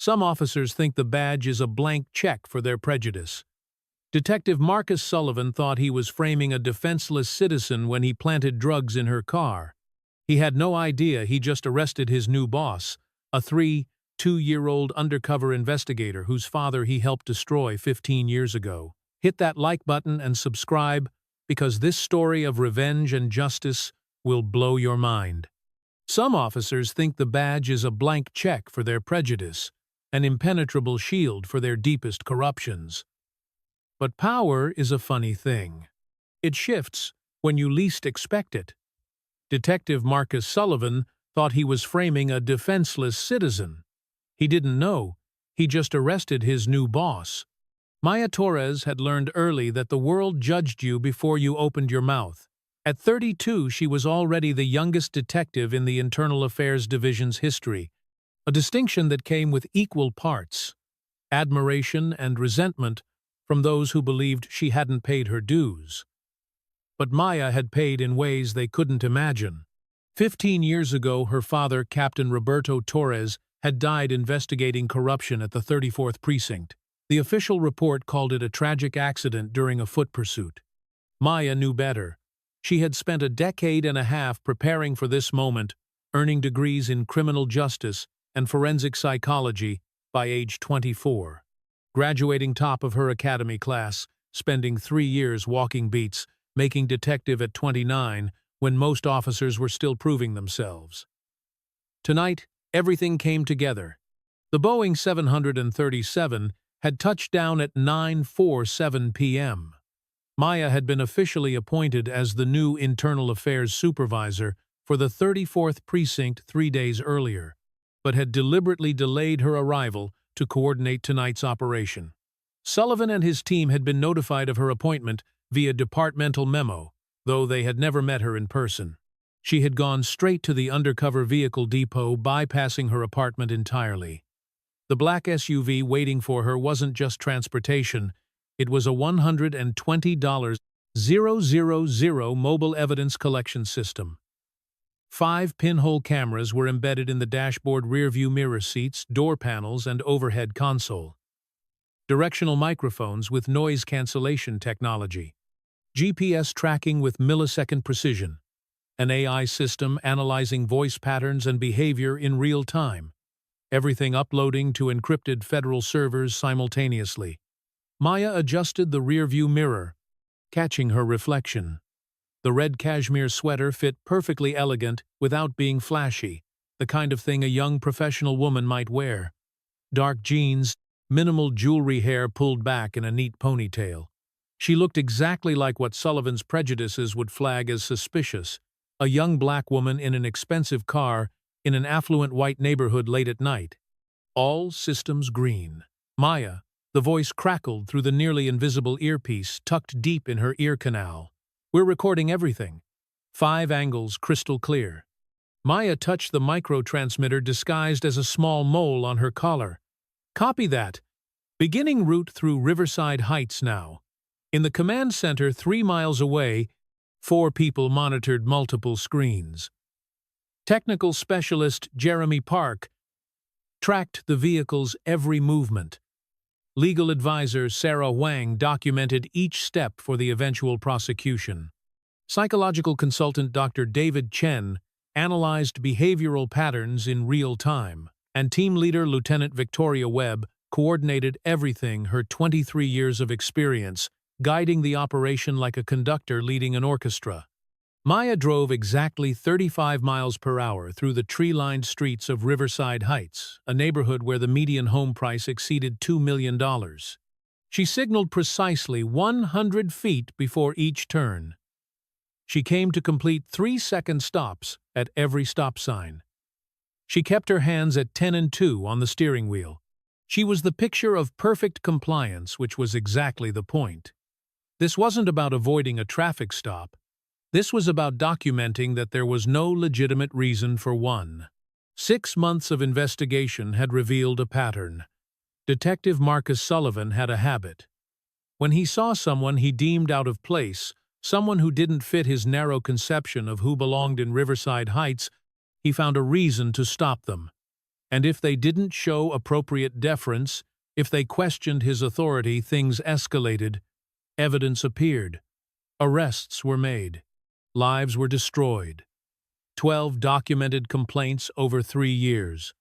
Some officers think the badge is a blank check for their prejudice. Detective Marcus Sullivan thought he was framing a defenseless citizen when he planted drugs in her car. He had no idea he just arrested his new boss, a 2-year-old undercover investigator whose father he helped destroy 15 years ago. Hit that like button and subscribe, because this story of revenge and justice will blow your mind. Some officers think the badge is a blank check for their prejudice, an impenetrable shield for their deepest corruptions. But power is a funny thing. It shifts when you least expect it. Detective Marcus Sullivan thought he was framing a defenseless citizen. He didn't know. He just arrested his new boss. Maya Torres had learned early that the world judged you before you opened your mouth. At 32, she was already the youngest detective in the Internal Affairs Division's history, a distinction that came with equal parts, admiration and resentment from those who believed she hadn't paid her dues. But Maya had paid in ways they couldn't imagine. 15 years ago, her father, Captain Roberto Torres, had died investigating corruption at the 34th Precinct. The official report called it a tragic accident during a foot pursuit. Maya knew better. She had spent a decade and a half preparing for this moment, earning degrees in criminal justice and forensic psychology by age 24. Graduating top of her academy class, spending 3 years walking beats, making detective at 29 when most officers were still proving themselves. Tonight, everything came together. The Boeing 737 had touched down at 9:47 p.m. Maya had been officially appointed as the new Internal Affairs Supervisor for the 34th Precinct 3 days earlier, but had deliberately delayed her arrival to coordinate tonight's operation. Sullivan and his team had been notified of her appointment via departmental memo, though they had never met her in person. She had gone straight to the undercover vehicle depot, bypassing her apartment entirely. The black SUV waiting for her wasn't just transportation, it was a $120,000 mobile evidence collection system. 5 pinhole cameras were embedded in the dashboard, rearview mirror seats, door panels, and overhead console. Directional microphones with noise cancellation technology. GPS tracking with millisecond precision. An AI system analyzing voice patterns and behavior in real time. Everything uploading to encrypted federal servers simultaneously. Maya adjusted the rearview mirror, catching her reflection. The red cashmere sweater fit perfectly elegant without being flashy, the kind of thing a young professional woman might wear. Dark jeans, minimal jewelry, hair pulled back in a neat ponytail. She looked exactly like what Sullivan's prejudices would flag as suspicious, a young black woman in an expensive car in an affluent white neighborhood late at night. All systems green. Maya, the voice crackled through the nearly invisible earpiece tucked deep in her ear canal. We're recording everything. 5 angles crystal clear. Maya touched the micro-transmitter disguised as a small mole on her collar. Copy that. Beginning route through Riverside Heights now. In the command center 3 miles away, 4 people monitored multiple screens. Technical specialist Jeremy Park tracked the vehicle's every movement. Legal advisor Sarah Wang documented each step for the eventual prosecution. Psychological consultant Dr. David Chen analyzed behavioral patterns in real time, and team leader Lieutenant Victoria Webb coordinated everything, her 23 years of experience, guiding the operation like a conductor leading an orchestra. Maya drove exactly 35 miles per hour through the tree-lined streets of Riverside Heights, a neighborhood where the median home price exceeded $2 million. She signaled precisely 100 feet before each turn. She came to complete 3-second stops at every stop sign. She kept her hands at 10 and 2 on the steering wheel. She was the picture of perfect compliance, which was exactly the point. This wasn't about avoiding a traffic stop. This was about documenting that there was no legitimate reason for one. 6 months of investigation had revealed a pattern. Detective Marcus Sullivan had a habit. When he saw someone he deemed out of place, someone who didn't fit his narrow conception of who belonged in Riverside Heights, he found a reason to stop them. And if they didn't show appropriate deference, if they questioned his authority, things escalated. Evidence appeared. Arrests were made. Lives were destroyed. 12 documented complaints over 3 years.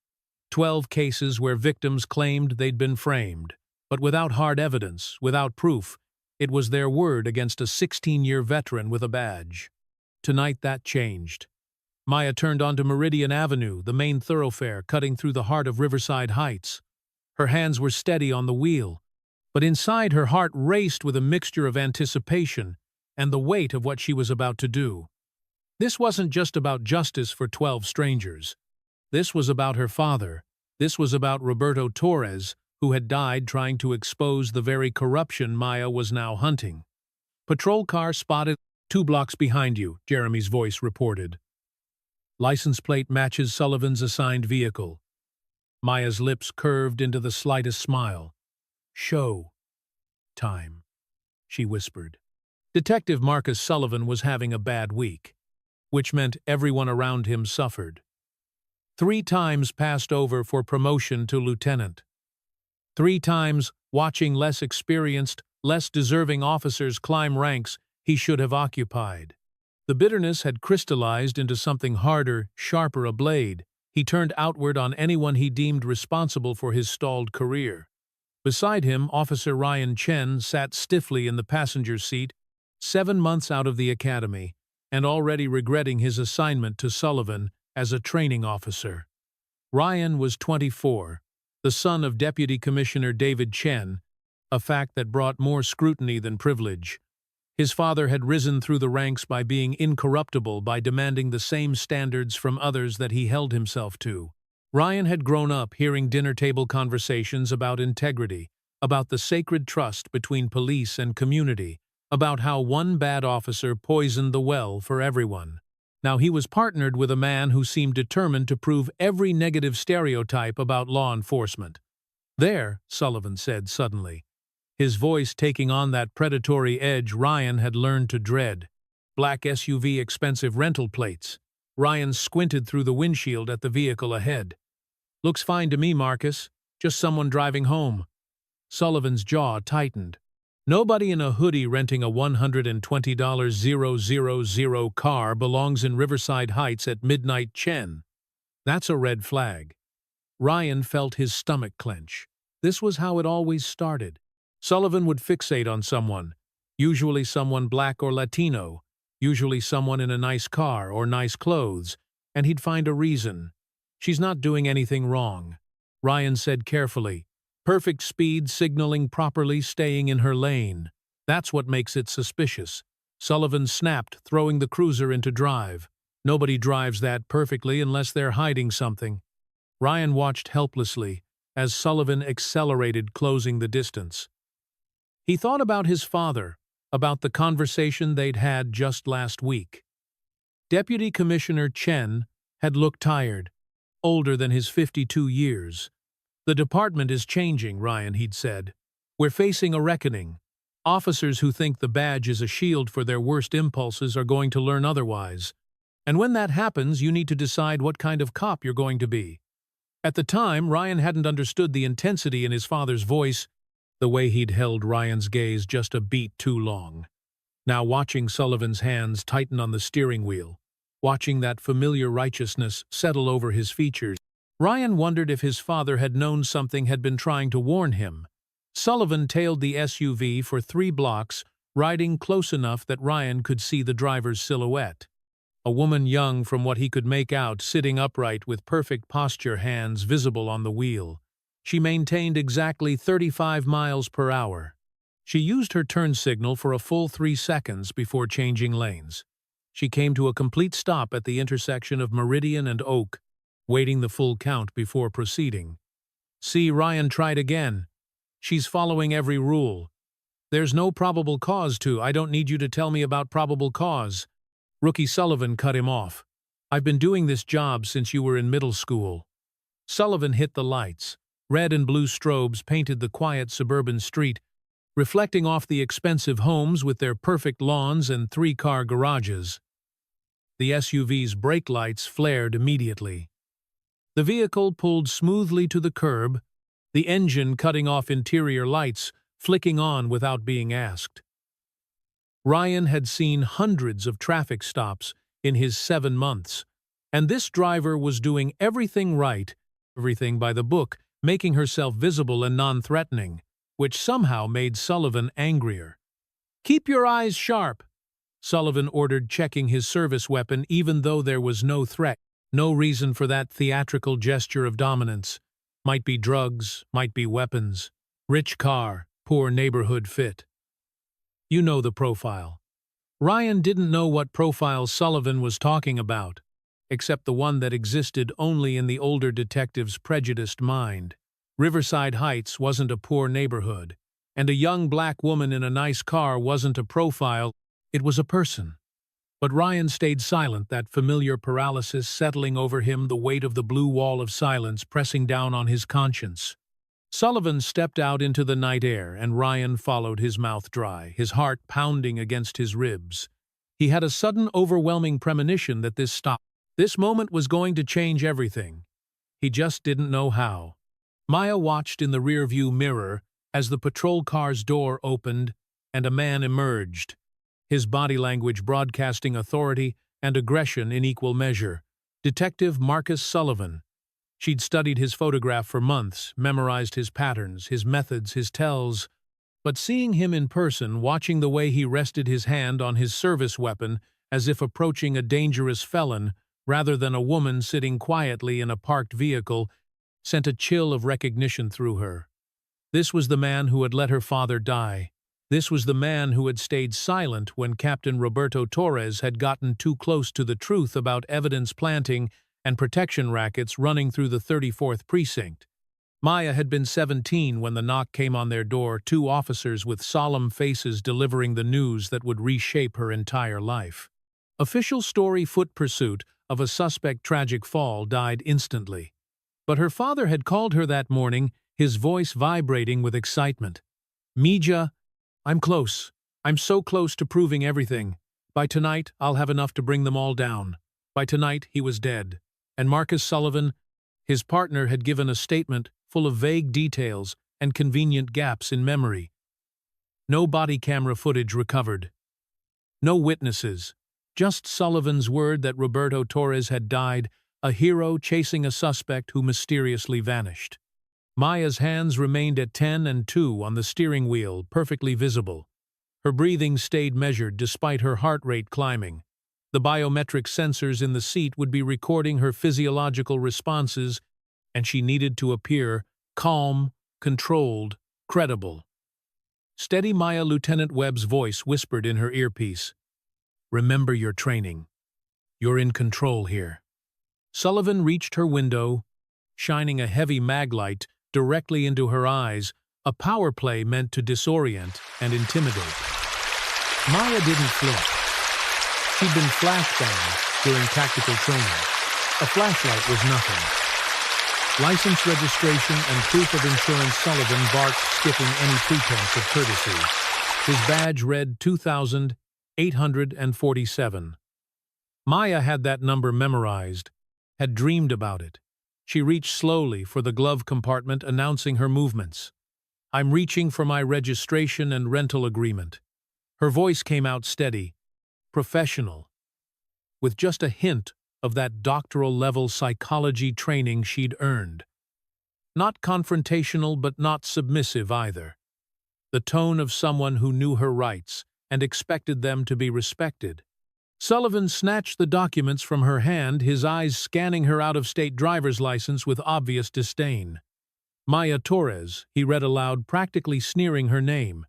12 cases where victims claimed they'd been framed, but without hard evidence, without proof. It was their word against a 16-year veteran with a badge. Tonight that changed. Maya turned onto Meridian Avenue, the main thoroughfare cutting through the heart of Riverside Heights. Her hands were steady on the wheel, but inside her heart raced with a mixture of anticipation and the weight of what she was about to do. This wasn't just about justice for 12 strangers. This was about her father. This was about Roberto Torres, who had died trying to expose the very corruption Maya was now hunting. "Patrol car spotted 2 blocks behind you," Jeremy's voice reported. License plate matches Sullivan's assigned vehicle. Maya's lips curved into the slightest smile. "Show time," she whispered. Detective Marcus Sullivan was having a bad week, which meant everyone around him suffered. 3 times passed over for promotion to lieutenant. 3 times watching less experienced, less deserving officers climb ranks he should have occupied. The bitterness had crystallized into something harder, sharper, a blade. He turned outward on anyone he deemed responsible for his stalled career. Beside him, Officer Ryan Chen sat stiffly in the passenger seat, 7 months out of the academy, and already regretting his assignment to Sullivan as a training officer. Ryan was 24, the son of Deputy Commissioner David Chen, a fact that brought more scrutiny than privilege. His father had risen through the ranks by being incorruptible, by demanding the same standards from others that he held himself to. Ryan had grown up hearing dinner-table conversations about integrity, about the sacred trust between police and community, about how one bad officer poisoned the well for everyone. Now he was partnered with a man who seemed determined to prove every negative stereotype about law enforcement. "There," Sullivan said suddenly, his voice taking on that predatory edge Ryan had learned to dread. "Black SUV, expensive rental plates." Ryan squinted through the windshield at the vehicle ahead. "Looks fine to me, Marcus. Just someone driving home." Sullivan's jaw tightened. Nobody in a hoodie renting a $120,000 car belongs in Riverside Heights at midnight, Chen. That's a red flag. Ryan felt his stomach clench. This was how it always started. Sullivan would fixate on someone, usually someone black or Latino, usually someone in a nice car or nice clothes, and he'd find a reason. "She's not doing anything wrong," Ryan said carefully. "Perfect speed, signaling properly, staying in her lane. That's what makes it suspicious." Sullivan snapped, throwing the cruiser into drive. Nobody drives that perfectly unless they're hiding something. Ryan watched helplessly as Sullivan accelerated, closing the distance. He thought about his father, about the conversation they'd had just last week. Deputy Commissioner Chen had looked tired, older than his 52 years. "The department is changing, Ryan," he'd said. "We're facing a reckoning. Officers who think the badge is a shield for their worst impulses are going to learn otherwise. And when that happens, you need to decide what kind of cop you're going to be." At the time, Ryan hadn't understood the intensity in his father's voice, the way he'd held Ryan's gaze just a beat too long. Now watching Sullivan's hands tighten on the steering wheel, watching that familiar righteousness settle over his features, Ryan wondered if his father had known something, had been trying to warn him. Sullivan tailed the SUV for 3 blocks, riding close enough that Ryan could see the driver's silhouette. A woman young from what he could make out, sitting upright with perfect posture, hands visible on the wheel. She maintained exactly 35 miles per hour. She used her turn signal for a full 3 seconds before changing lanes. She came to a complete stop at the intersection of Meridian and Oak, waiting the full count before proceeding. "See," Ryan tried again. "She's following every rule. There's no probable cause to. I don't need you to tell me about probable cause." Rookie Sullivan cut him off. "I've been doing this job since you were in middle school." Sullivan hit the lights. Red and blue strobes painted the quiet suburban street, reflecting off the expensive homes with their perfect lawns and 3-car garages. The SUV's brake lights flared immediately. The vehicle pulled smoothly to the curb, the engine cutting off interior lights, flicking on without being asked. Ryan had seen hundreds of traffic stops in his 7 months, and this driver was doing everything right, everything by the book, making herself visible and non-threatening, which somehow made Sullivan angrier. "Keep your eyes sharp," Sullivan ordered, checking his service weapon even though there was no threat. No reason for that theatrical gesture of dominance. Might be drugs, might be weapons. Rich car, poor neighborhood fit. You know the profile. Ryan didn't know what profile Sullivan was talking about, except the one that existed only in the older detective's prejudiced mind. Riverside Heights wasn't a poor neighborhood, and a young black woman in a nice car wasn't a profile, it was a person. But Ryan stayed silent, that familiar paralysis settling over him, the weight of the blue wall of silence pressing down on his conscience. Sullivan stepped out into the night air, and Ryan followed, his mouth dry, his heart pounding against his ribs. He had a sudden, overwhelming premonition that this moment was going to change everything. He just didn't know how. Maya watched in the rearview mirror as the patrol car's door opened and a man emerged, his body language broadcasting authority and aggression in equal measure. Detective Marcus Sullivan. She'd studied his photograph for months, memorized his patterns, his methods, his tells, but seeing him in person, watching the way he rested his hand on his service weapon as if approaching a dangerous felon rather than a woman sitting quietly in a parked vehicle, sent a chill of recognition through her. This was the man who had let her father die. This was the man who had stayed silent when Captain Roberto Torres had gotten too close to the truth about evidence planting and protection rackets running through the 34th Precinct. Maya had been 17 when the knock came on their door, 2 officers with solemn faces delivering the news that would reshape her entire life. Official story: foot pursuit of a suspect tragic fall, died instantly. But her father had called her that morning, his voice vibrating with excitement. "Mija, I'm close. I'm so close to proving everything. By tonight, I'll have enough to bring them all down." By tonight, he was dead. And Marcus Sullivan, his partner, had given a statement full of vague details and convenient gaps in memory. No body camera footage recovered. No witnesses. Just Sullivan's word that Roberto Torres had died, a hero chasing a suspect who mysteriously vanished. Maya's hands remained at 10 and 2 on the steering wheel, perfectly visible. Her breathing stayed measured despite her heart rate climbing. The biometric sensors in the seat would be recording her physiological responses, and she needed to appear calm, controlled, credible. "Steady, Maya," Lieutenant Webb's voice whispered in her earpiece. "Remember your training. You're in control here." Sullivan reached her window, shining a heavy maglite directly into her eyes, a power play meant to disorient and intimidate. Maya didn't flinch. She'd been flashbanged during tactical training. A flashlight was nothing. License, registration, and proof of insurance. Sullivan barked, skipping any pretense of courtesy. His badge read 2,847. Maya had that number memorized, had dreamed about it. She reached slowly for the glove compartment, announcing her movements. "I'm reaching for my registration and rental agreement." Her voice came out steady, professional, with just a hint of that doctoral-level psychology training she'd earned. Not confrontational, but not submissive either. The tone of someone who knew her rights and expected them to be respected. Sullivan snatched the documents from her hand, his eyes scanning her out-of-state driver's license with obvious disdain. "Maya Torres," he read aloud, practically sneering her name.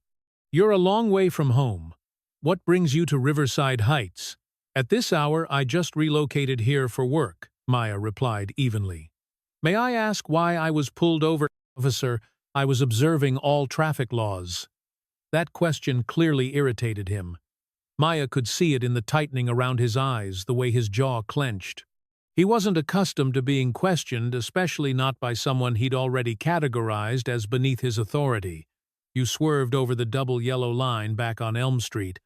"You're a long way from home. What brings you to Riverside Heights?" "At this hour, I just relocated here for work," Maya replied evenly. "May I ask why I was pulled over?" "Officer, I was observing all traffic laws." That question clearly irritated him. Maya could see it in the tightening around his eyes, the way his jaw clenched. He wasn't accustomed to being questioned, especially not by someone he'd already categorized as beneath his authority. "You swerved over the double yellow line back on Elm Street."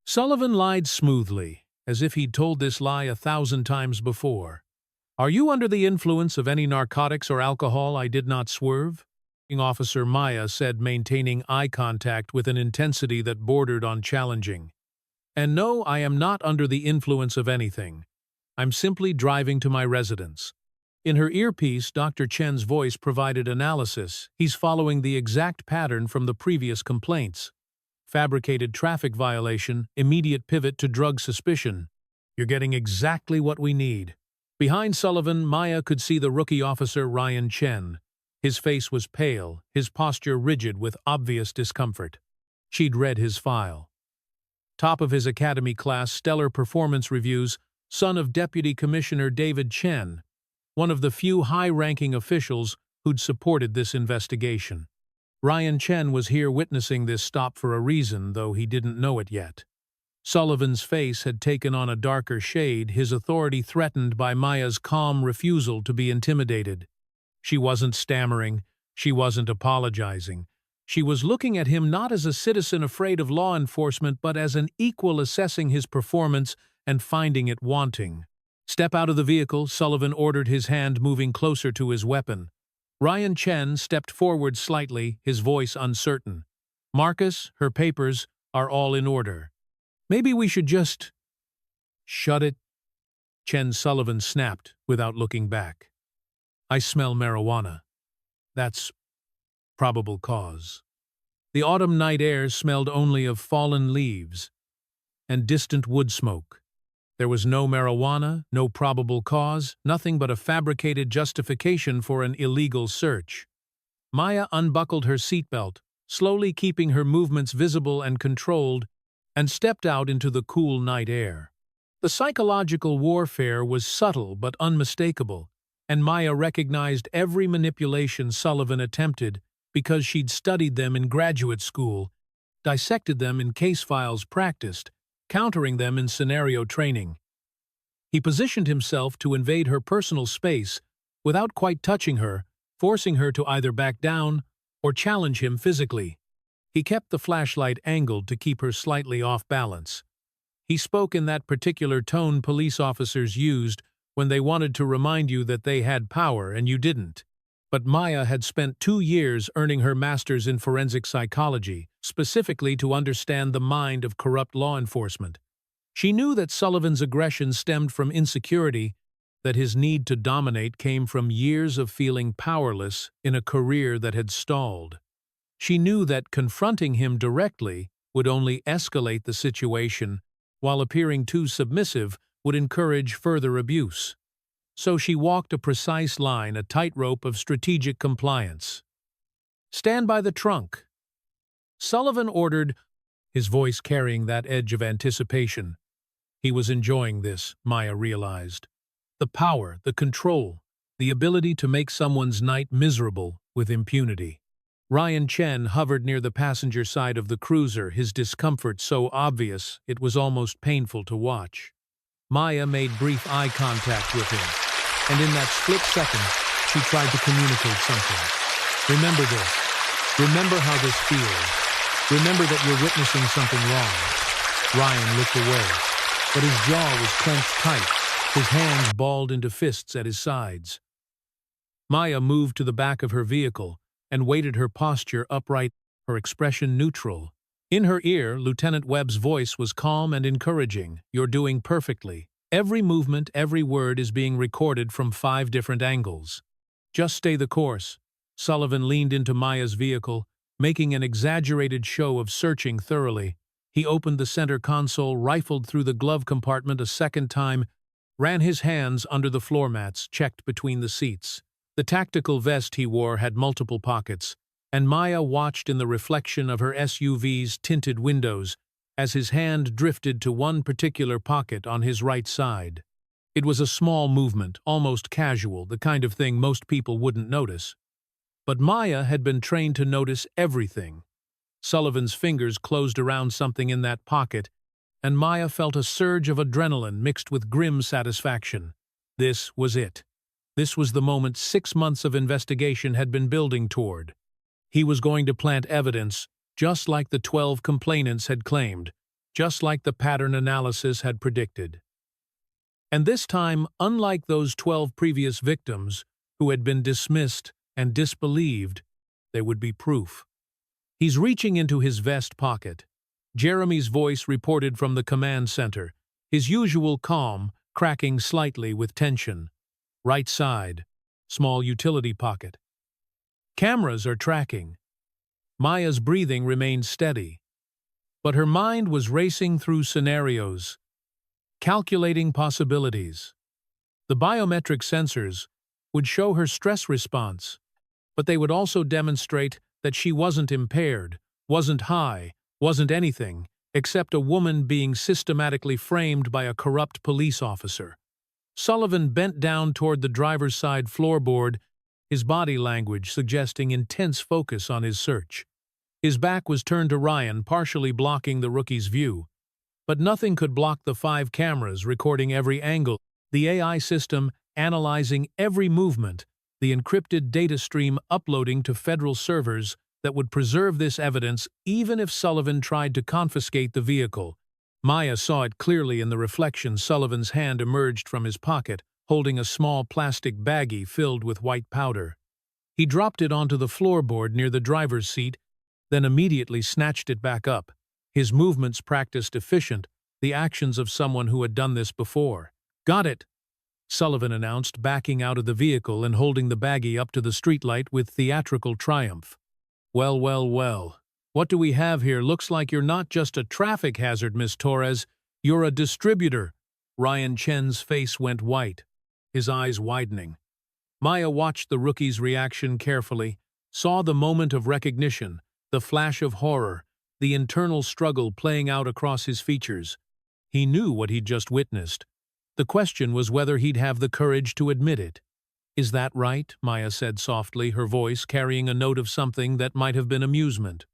Sullivan lied smoothly, as if he'd told this lie 1,000 times before. "Are you under the influence of any narcotics or alcohol?" I did not swerve. Officer Maya said, maintaining eye contact with an intensity that bordered on challenging. "And no, I am not under the influence of anything. I'm simply driving to my residence." In her earpiece, Dr. Chen's voice provided analysis. "He's following the exact pattern from the previous complaints. Fabricated traffic violation, immediate pivot to drug suspicion. You're getting exactly what we need." Behind Sullivan, Maya could see the rookie officer Ryan Chen. His face was pale, his posture rigid with obvious discomfort. She'd read his file. Top of his academy class, stellar performance reviews, son of Deputy Commissioner David Chen, one of the few high-ranking officials who'd supported this investigation. Ryan Chen was here witnessing this stop for a reason, though he didn't know it yet. Sullivan's face had taken on a darker shade, his authority threatened by Maya's calm refusal to be intimidated. She wasn't stammering, she wasn't apologizing. She was looking at him not as a citizen afraid of law enforcement, but as an equal assessing his performance and finding it wanting. "Step out of the vehicle," Sullivan ordered, his hand moving closer to his weapon. Ryan Chen stepped forward slightly, his voice uncertain. "Marcus, her papers are all in order. Maybe we should just—" "Shut it," Sullivan snapped without looking back. "I smell marijuana. That's probable cause." The autumn night air smelled only of fallen leaves and distant wood smoke. There was no marijuana, no probable cause, nothing but a fabricated justification for an illegal search. Maya unbuckled her seatbelt, slowly keeping her movements visible and controlled, and stepped out into the cool night air. The psychological warfare was subtle but unmistakable, and Maya recognized every manipulation Sullivan attempted because she'd studied them in graduate school, dissected them in case files practiced, countering them in scenario training. He positioned himself to invade her personal space without quite touching her, forcing her to either back down or challenge him physically. He kept the flashlight angled to keep her slightly off balance. He spoke in that particular tone police officers used when they wanted to remind you that they had power and you didn't. But Maya had spent 2 years earning her master's in forensic psychology, specifically to understand the mind of corrupt law enforcement. She knew that Sullivan's aggression stemmed from insecurity, that his need to dominate came from years of feeling powerless in a career that had stalled. She knew that confronting him directly would only escalate the situation, while appearing too submissive would encourage further abuse. So she walked a precise line, a tightrope of strategic compliance. "Stand by the trunk," Sullivan ordered, his voice carrying that edge of anticipation. He was enjoying this, Maya realized. The power, the control, the ability to make someone's night miserable with impunity. Ryan Chen hovered near the passenger side of the cruiser, his discomfort so obvious it was almost painful to watch. Maya made brief eye contact with him, and in that split second, she tried to communicate something. "Remember this. Remember how this feels. Remember that you're witnessing something wrong." Ryan looked away, but his jaw was clenched tight, his hands balled into fists at his sides. Maya moved to the back of her vehicle and weighted her posture upright, her expression neutral. In her ear, Lieutenant Webb's voice was calm and encouraging. "You're doing perfectly. Every movement, every word is being recorded from 5 different angles. Just stay the course." Sullivan leaned into Maya's vehicle, making an exaggerated show of searching thoroughly. He opened the center console, rifled through the glove compartment a second time, ran his hands under the floor mats, checked between the seats. The tactical vest he wore had multiple pockets, and Maya watched in the reflection of her SUV's tinted windows as his hand drifted to one particular pocket on his right side. It was a small movement, almost casual, the kind of thing most people wouldn't notice. But Maya had been trained to notice everything. Sullivan's fingers closed around something in that pocket, and Maya felt a surge of adrenaline mixed with grim satisfaction. This was it. This was the moment 6 months of investigation had been building toward. He was going to plant evidence, just like the 12 complainants had claimed, just like the pattern analysis had predicted. And this time, unlike those 12 previous victims who had been dismissed and disbelieved, there would be proof. He's reaching into his vest pocket. Jeremy's voice reported from the command center, his usual calm cracking slightly with tension. Right side, small utility pocket. Cameras are tracking. Maya's breathing remained steady, but her mind was racing through scenarios, calculating possibilities. The biometric sensors would show her stress response, but they would also demonstrate that she wasn't impaired, wasn't high, wasn't anything except a woman being systematically framed by a corrupt police officer. Sullivan bent down toward the driver's side floorboard, his body language suggesting intense focus on his search. His back was turned to Ryan, partially blocking the rookie's view. But nothing could block the 5 cameras recording every angle, the AI system analyzing every movement, the encrypted data stream uploading to federal servers that would preserve this evidence even if Sullivan tried to confiscate the vehicle. Maya saw it clearly in the reflection. Sullivan's hand emerged from his pocket, holding a small plastic baggie filled with white powder. He dropped it onto the floorboard near the driver's seat, then immediately snatched it back up. His movements practiced efficient, the actions of someone who had done this before. "Got it," Sullivan announced, backing out of the vehicle and holding the baggie up to the streetlight with theatrical triumph. "Well, well, well. What do we have here? Looks like you're not just a traffic hazard, Miss Torres. You're a distributor." Ryan Chen's face went white, his eyes widening. Maya watched the rookie's reaction carefully, saw the moment of recognition, the flash of horror, the internal struggle playing out across his features. He knew what he'd just witnessed. The question was whether he'd have the courage to admit it. "Is that right?" Maya said softly, her voice carrying a note of something that might have been amusement.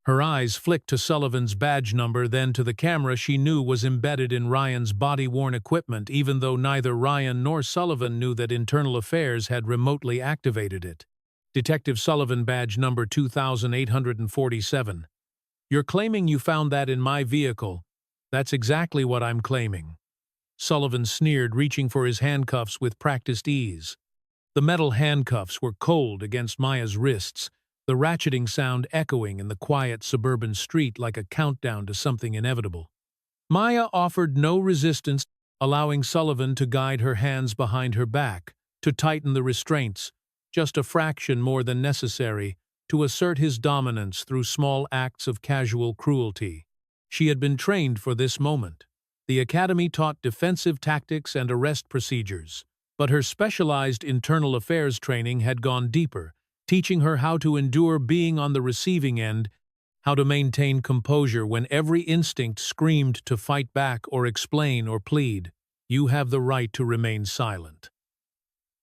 Her eyes flicked to Sullivan's badge number, then to the camera she knew was embedded in Ryan's body-worn equipment, even though neither Ryan nor Sullivan knew that Internal Affairs had remotely activated it. "Detective Sullivan, badge number 2847. You're claiming you found that in my vehicle. That's exactly what I'm claiming." Sullivan sneered, reaching for his handcuffs with practiced ease. The metal handcuffs were cold against Maya's wrists, the ratcheting sound echoing in the quiet suburban street like a countdown to something inevitable. Maya offered no resistance, allowing Sullivan to guide her hands behind her back, to tighten the restraints, just a fraction more than necessary, to assert his dominance through small acts of casual cruelty. She had been trained for this moment. The academy taught defensive tactics and arrest procedures, but her specialized internal affairs training had gone deeper, teaching her how to endure being on the receiving end, how to maintain composure when every instinct screamed to fight back or explain or plead. "You have the right to remain silent."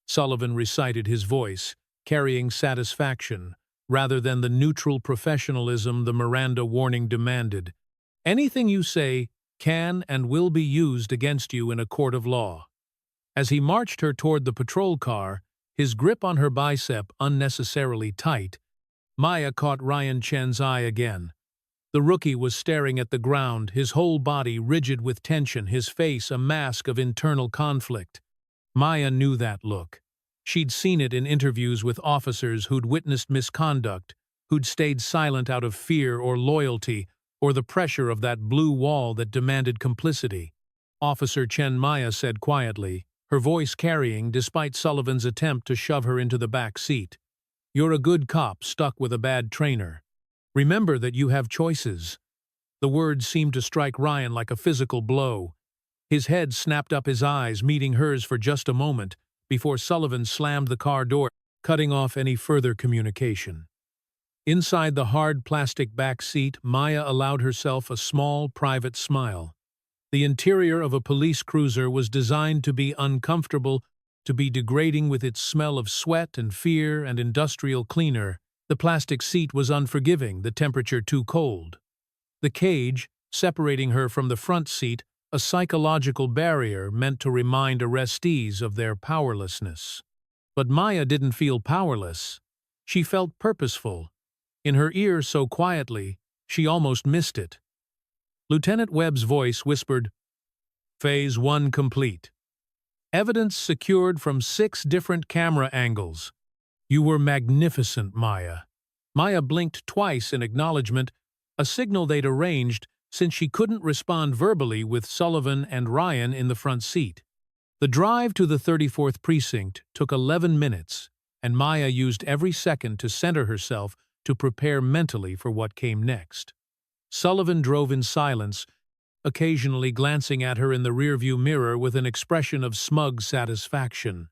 Sullivan recited, his voice carrying satisfaction rather than the neutral professionalism the Miranda warning demanded. "Anything you say can and will be used against you in a court of law." As he marched her toward the patrol car, his grip on her bicep unnecessarily tight, Maya caught Ryan Chen's eye again. The rookie was staring at the ground, his whole body rigid with tension, his face a mask of internal conflict. Maya knew that look. She'd seen it in interviews with officers who'd witnessed misconduct, who'd stayed silent out of fear or loyalty, or the pressure of that blue wall that demanded complicity. "Officer Chen," Maya said quietly, her voice carrying despite Sullivan's attempt to shove her into the back seat. "You're a good cop stuck with a bad trainer. Remember that you have choices." The words seemed to strike Ryan like a physical blow. His head snapped up, his eyes meeting hers for just a moment, before Sullivan slammed the car door, cutting off any further communication. Inside the hard plastic back seat, Maya allowed herself a small, private smile. The interior of a police cruiser was designed to be uncomfortable, to be degrading with its smell of sweat and fear and industrial cleaner. The plastic seat was unforgiving, the temperature too cold. The cage, separating her from the front seat, a psychological barrier meant to remind arrestees of their powerlessness. But Maya didn't feel powerless. She felt purposeful. In her ear so quietly, she almost missed it. Lieutenant Webb's voice whispered, "Phase 1 complete. Evidence secured from 6 different camera angles. You were magnificent, Maya. Maya blinked twice in acknowledgement, a signal they'd arranged since she couldn't respond verbally with Sullivan and Ryan in the front seat. The drive to the 34th precinct took 11 minutes, and Maya used every second to center herself to prepare mentally for what came next. Sullivan drove in silence, occasionally glancing at her in the rearview mirror with an expression of smug satisfaction.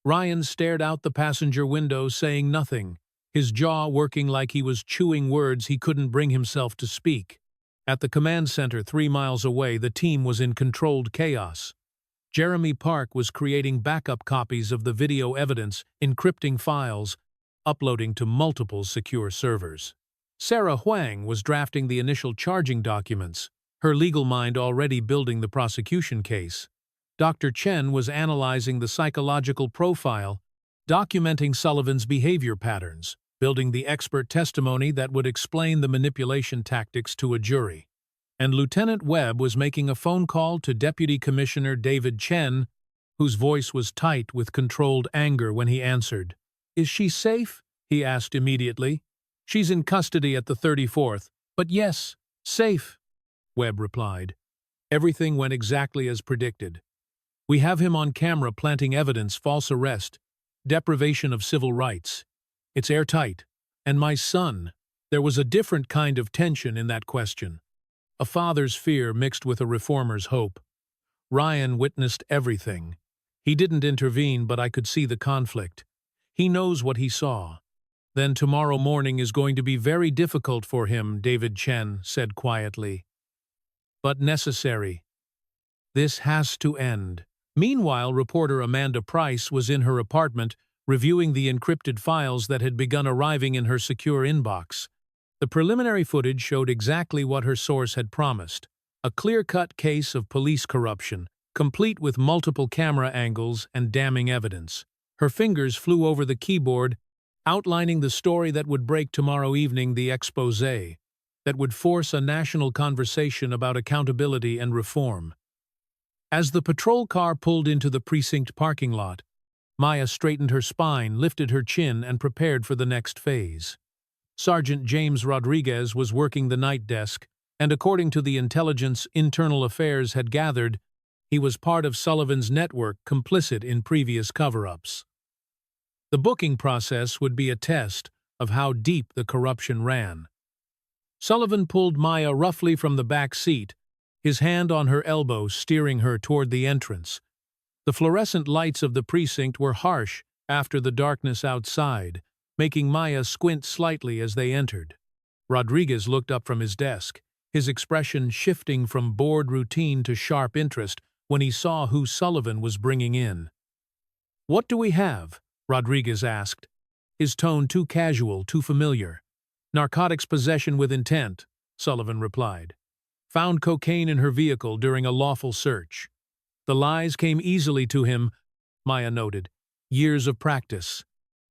Ryan stared out the passenger window, saying nothing, his jaw working like he was chewing words he couldn't bring himself to speak. At the command center 3 miles away, the team was in controlled chaos. Jeremy Park was creating backup copies of the video evidence, encrypting files, uploading to multiple secure servers. Sarah Huang was drafting the initial charging documents, her legal mind already building the prosecution case. Dr. Chen was analyzing the psychological profile, documenting Sullivan's behavior patterns, building the expert testimony that would explain the manipulation tactics to a jury. And Lieutenant Webb was making a phone call to Deputy Commissioner David Chen, whose voice was tight with controlled anger when he answered. "Is she safe?" he asked immediately. "She's in custody at the 34th, but yes, safe," Webb replied. Everything went exactly as predicted. "We have him on camera planting evidence, false arrest, deprivation of civil rights. It's airtight. And my son." There was a different kind of tension in that question. A father's fear mixed with a reformer's hope. Ryan witnessed everything. He didn't intervene, but I could see the conflict. He knows what he saw. "Then tomorrow morning is going to be very difficult for him," David Chen said quietly. "But necessary. This has to end." Meanwhile, reporter Amanda Price was in her apartment, reviewing the encrypted files that had begun arriving in her secure inbox. The preliminary footage showed exactly what her source had promised: a clear-cut case of police corruption, complete with multiple camera angles and damning evidence. Her fingers flew over the keyboard, outlining the story that would break tomorrow evening, the exposé, that would force a national conversation about accountability and reform. As the patrol car pulled into the precinct parking lot, Maya straightened her spine, lifted her chin, and prepared for the next phase. Sergeant James Rodriguez was working the night desk, and according to the intelligence Internal Affairs had gathered, he was part of Sullivan's network, complicit in previous cover-ups. The booking process would be a test of how deep the corruption ran. Sullivan pulled Maya roughly from the back seat, his hand on her elbow, steering her toward the entrance. The fluorescent lights of the precinct were harsh after the darkness outside, making Maya squint slightly as they entered. Rodriguez looked up from his desk, his expression shifting from bored routine to sharp interest when he saw who Sullivan was bringing in. "What do we have?" Rodriguez asked, his tone too casual, too familiar. "Narcotics possession with intent," Sullivan replied. "Found cocaine in her vehicle during a lawful search." The lies came easily to him, Maya noted. Years of practice.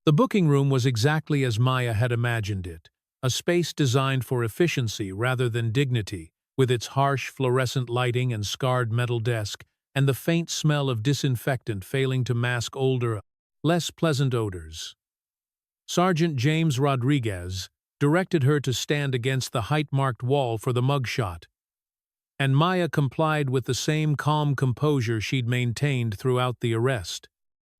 The booking room was exactly as Maya had imagined it, a space designed for efficiency rather than dignity, with its harsh fluorescent lighting and scarred metal desk, and the faint smell of disinfectant failing to mask older, less pleasant odors. Sergeant James Rodriguez directed her to stand against the height-marked wall for the mugshot, and Maya complied with the same calm composure she'd maintained throughout the arrest.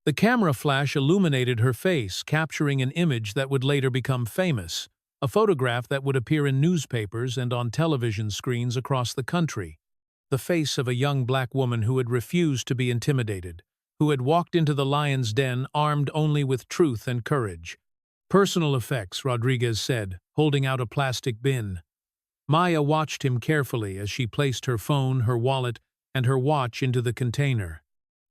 The camera flash illuminated her face, capturing an image that would later become famous, a photograph that would appear in newspapers and on television screens across the country. The face of a young black woman who had refused to be intimidated, who had walked into the lion's den armed only with truth and courage. "Personal effects," Rodriguez said, holding out a plastic bin. Maya watched him carefully as she placed her phone, her wallet, and her watch into the container.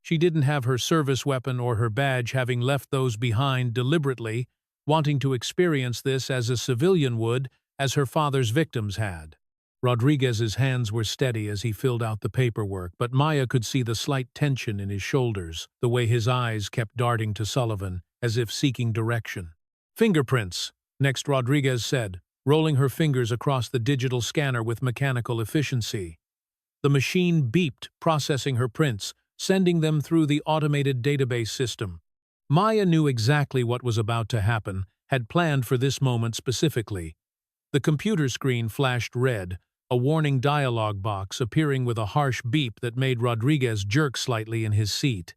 She didn't have her service weapon or her badge, having left those behind deliberately, wanting to experience this as a civilian would, as her father's victims had. Rodriguez's hands were steady as he filled out the paperwork, but Maya could see the slight tension in his shoulders, the way his eyes kept darting to Sullivan, as if seeking direction. "Fingerprints," next Rodriguez said, rolling her fingers across the digital scanner with mechanical efficiency. The machine beeped, processing her prints, sending them through the automated database system. Maya knew exactly what was about to happen, had planned for this moment specifically. The computer screen flashed red, a warning dialog box appearing with a harsh beep that made Rodriguez jerk slightly in his seat.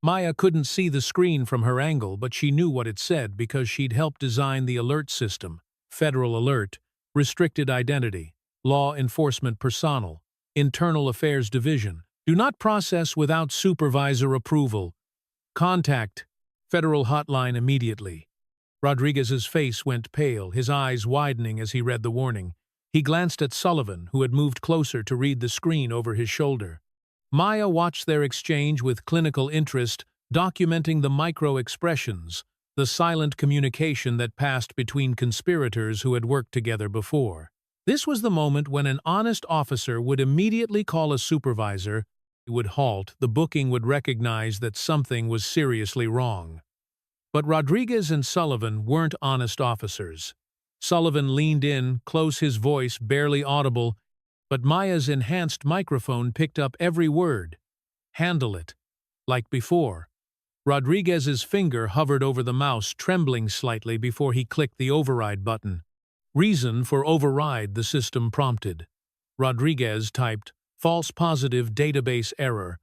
Maya couldn't see the screen from her angle, but she knew what it said because she'd helped design the alert system. Federal alert, restricted identity, law enforcement personnel, internal affairs division. Do not process without supervisor approval. Contact federal hotline immediately. Rodriguez's face went pale, his eyes widening as he read the warning. He glanced at Sullivan, who had moved closer to read the screen over his shoulder. Maya watched their exchange with clinical interest, documenting the micro-expressions, the silent communication that passed between conspirators who had worked together before. This was the moment when an honest officer would immediately call a supervisor, would halt, the booking would recognize that something was seriously wrong. But Rodriguez and Sullivan weren't honest officers. Sullivan leaned in, close, his voice barely audible, but Maya's enhanced microphone picked up every word. Handle it. Like before. Rodriguez's finger hovered over the mouse, trembling slightly before he clicked the override button. Reason for override, the system prompted. Rodriguez typed, false positive database error.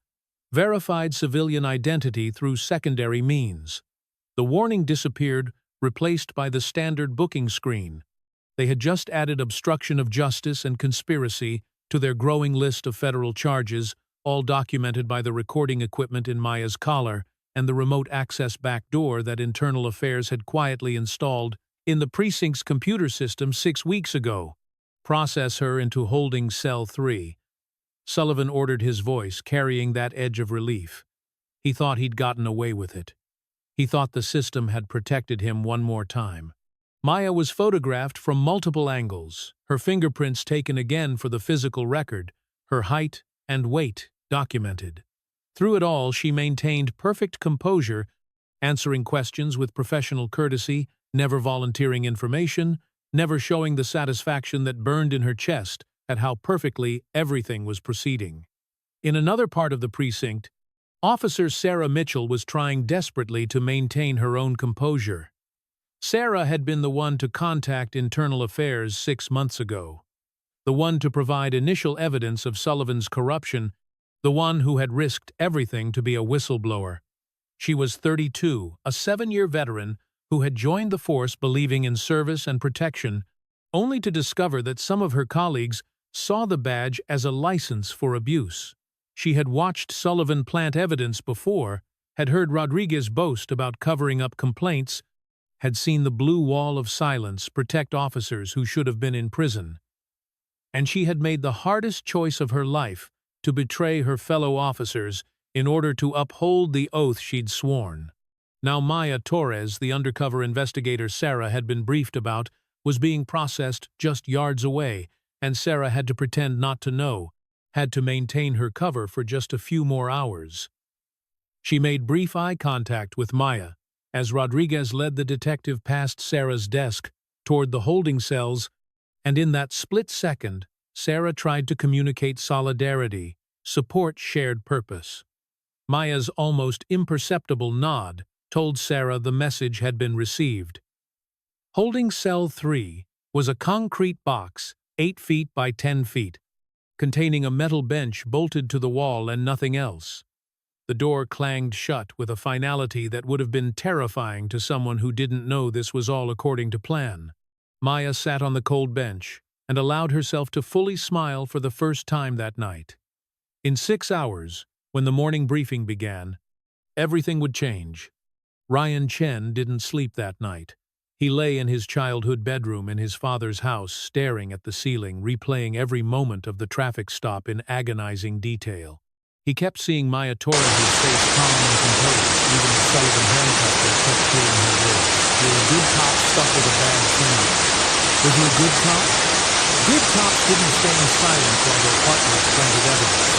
Verified civilian identity through secondary means. The warning disappeared, replaced by the standard booking screen. They had just added obstruction of justice and conspiracy to their growing list of federal charges, all documented by the recording equipment in Maya's collar and the remote access backdoor that Internal Affairs had quietly installed in the Precinct's computer system 6 weeks ago. Process her into holding cell 3. Sullivan ordered, his voice carrying that edge of relief. He thought he'd gotten away with it. He thought the system had protected him one more time. Maya was photographed from multiple angles, her fingerprints taken again for the physical record, her height and weight documented. Through it all, she maintained perfect composure, answering questions with professional courtesy, never volunteering information, never showing the satisfaction that burned in her chest at how perfectly everything was proceeding. In another part of the precinct, Officer Sarah Mitchell was trying desperately to maintain her own composure. Sarah had been the one to contact Internal Affairs 6 months ago, the one to provide initial evidence of Sullivan's corruption, the one who had risked everything to be a whistleblower. She was 32, a 7-year veteran who had joined the force believing in service and protection, only to discover that some of her colleagues saw the badge as a license for abuse. She had watched Sullivan plant evidence before, had heard Rodriguez boast about covering up complaints, had seen the blue wall of silence protect officers who should have been in prison. And she had made the hardest choice of her life to betray her fellow officers in order to uphold the oath she'd sworn. Now Maya Torres, the undercover investigator Sarah had been briefed about, was being processed just yards away, and Sarah had to pretend not to know, had to maintain her cover for just a few more hours. She made brief eye contact with Maya as Rodriguez led the detective past Sarah's desk toward the holding cells, and in that split second, Sarah tried to communicate solidarity, support shared purpose. Maya's almost imperceptible nod told Sarah the message had been received. Holding cell 3 was a concrete box, 8 feet by 10 feet, containing a metal bench bolted to the wall and nothing else. The door clanged shut with a finality that would have been terrifying to someone who didn't know this was all according to plan. Maya sat on the cold bench and allowed herself to fully smile for the first time that night. In 6 hours, when the morning briefing began, everything would change. Ryan Chen didn't sleep that night. He lay in his childhood bedroom in his father's house, staring at the ceiling, replaying every moment of the traffic stop in agonizing detail. He kept seeing Maya Torres' face calm and composed, even as Sullivan handcuffed her kept hearing her words. "You're a good cop stuck with a bad friend." Was he a good cop? Good cops didn't stand silent while their partners planted evidence.